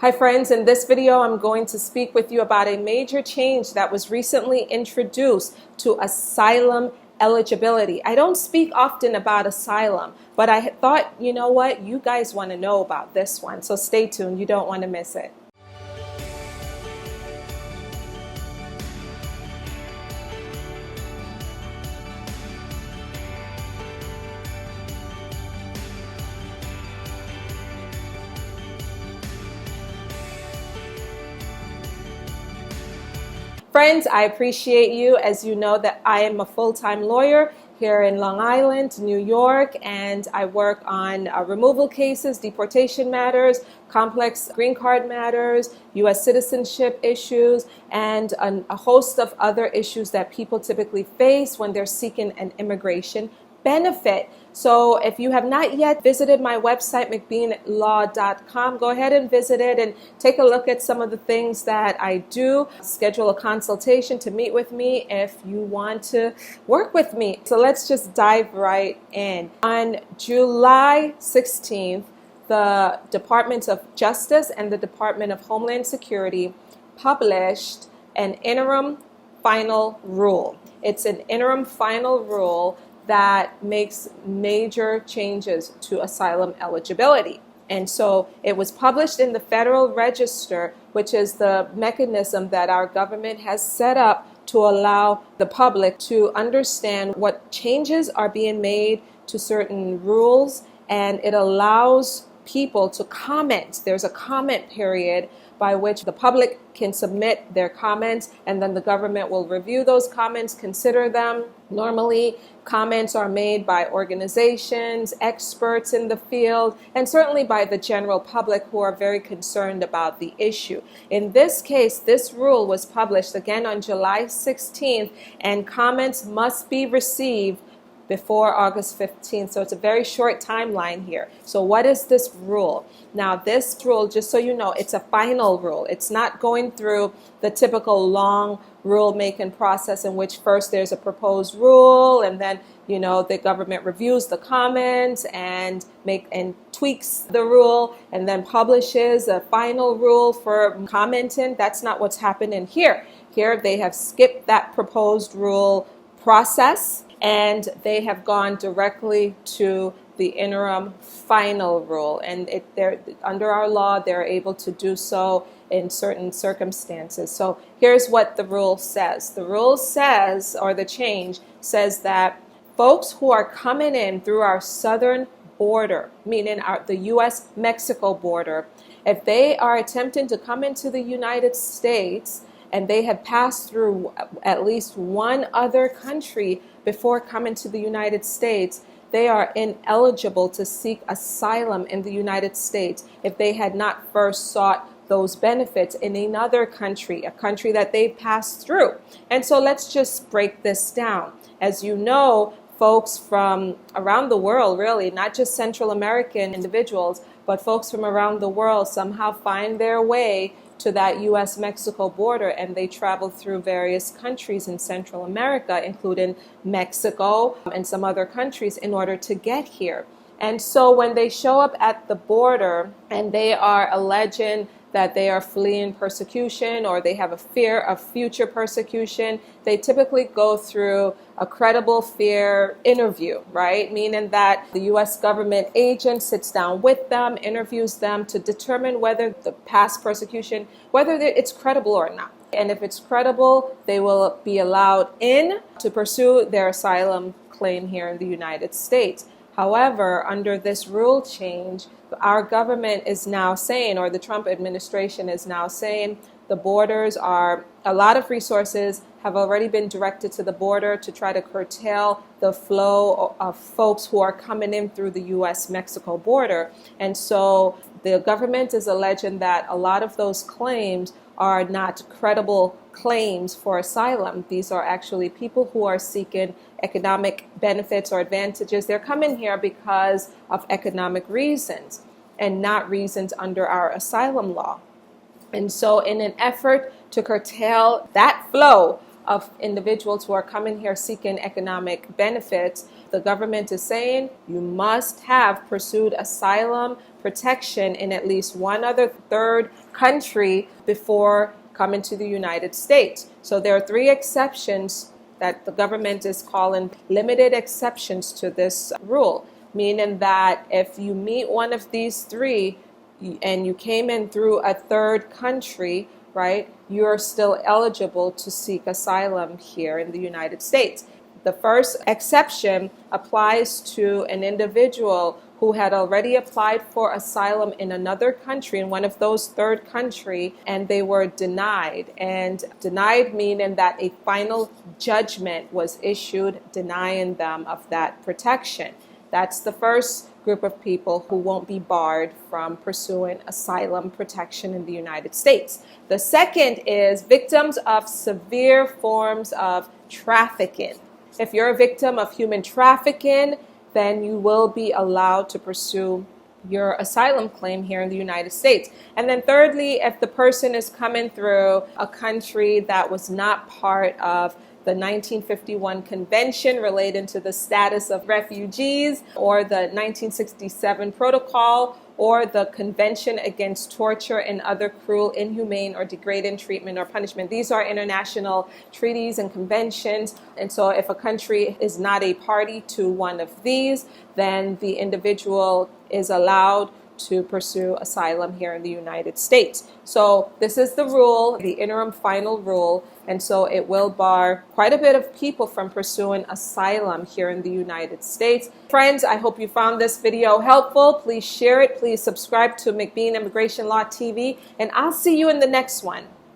Hi friends, in this video I'm going to speak with you about a major change that was recently introduced to asylum eligibility. I don't speak often about asylum, but I thought, you know what, you guys want to know about this one, so stay tuned, you don't want to miss it. Friends, I appreciate you. As you know, that I am a full-time lawyer here in Long Island, New York, and I work on removal cases, deportation matters, complex green card matters, U.S. citizenship issues, and a host of other issues that people typically face when they're seeking an immigration benefit. So if you have not yet visited my website, McBeanLaw.com, go ahead and visit it and take a look at some of the things that I do. Schedule a consultation to meet with me if you want to work with me. So let's just dive right in. On July 16th, the Department of Justice and the Department of Homeland Security published an interim final rule. It's an interim final rule that makes major changes to asylum eligibility. And so it was published in the Federal Register, which is the mechanism that our government has set up to allow the public to understand what changes are being made to certain rules, and it allows people to comment. There's a comment period by which the public can submit their comments, and then the government will review those comments, consider them. Normally, comments are made by organizations, experts in the field, and certainly by the general public who are very concerned about the issue. In this case, this rule was published again on July 16th, and comments must be received before August 15th. So it's a very short timeline here. So what is this rule? Now this rule, just so you know, it's a final rule. It's not going through the typical long rule-making process in which first there's a proposed rule, and then the government reviews the comments and tweaks the rule and then publishes a final rule for commenting. That's not what's happening here. Here they have skipped that proposed rule process, and they have gone directly to the interim final rule. And under our law, they're able to do so in certain circumstances. So here's what the rule says. The rule says, or the change says, that folks who are coming in through our southern border, meaning the U.S. Mexico border, if they are attempting to come into the United States and they have passed through at least one other country before coming to the United States, they are ineligible to seek asylum in the United States if they had not first sought those benefits in another country, a country that they passed through. And so let's just break this down. As you know, folks from around the world, really, not just Central American individuals, but folks from around the world somehow find their way to that U.S. Mexico border, and they travel through various countries in Central America, including Mexico and some other countries, in order to get here. And so when they show up at the border and they are alleging that they are fleeing persecution or they have a fear of future persecution, they typically go through a credible fear interview, right? Meaning that the U.S. government agent sits down with them, interviews them to determine whether the past persecution, whether it's credible or not. And if it's credible, they will be allowed in to pursue their asylum claim here in the United States. However, under this rule change, our government is now saying, or the Trump administration is now saying, the borders are, a lot of resources have already been directed to the border to try to curtail the flow of folks who are coming in through the U.S. Mexico border. And so the government is alleging that a lot of those claims are not credible claims for asylum. These are actually people who are seeking economic benefits or advantages. They're coming here because of economic reasons and not reasons under our asylum law. And so in an effort to curtail that flow of individuals who are coming here seeking economic benefits, the government is saying you must have pursued asylum protection in at least one other third country before coming to the United States. So there are 3 exceptions that the government is calling limited exceptions to this rule, meaning that if you meet one of these 3 and you came in through a third country, right, you're still eligible to seek asylum here in the United States. The first exception applies to an individual who had already applied for asylum in another country, in one of those third country, and they were denied. And denied meaning that a final judgment was issued denying them of that protection. That's the first group of people who won't be barred from pursuing asylum protection in the United States. The second is victims of severe forms of trafficking. If you're a victim of human trafficking, then you will be allowed to pursue your asylum claim here in the United States. And then thirdly, if the person is coming through a country that was not part of the 1951 Convention relating to the status of refugees, or the 1967 Protocol, or the Convention Against Torture and Other Cruel, Inhumane, or Degrading Treatment or Punishment. These are international treaties and conventions. And so if a country is not a party to one of these, then the individual is allowed to pursue asylum here in the United States. So this is the rule, the interim final rule, and so it will bar quite a bit of people from pursuing asylum here in the United States. Friends, I hope you found this video helpful. Please share it. Please subscribe to McBean Immigration Law TV, and I'll see you in the next one.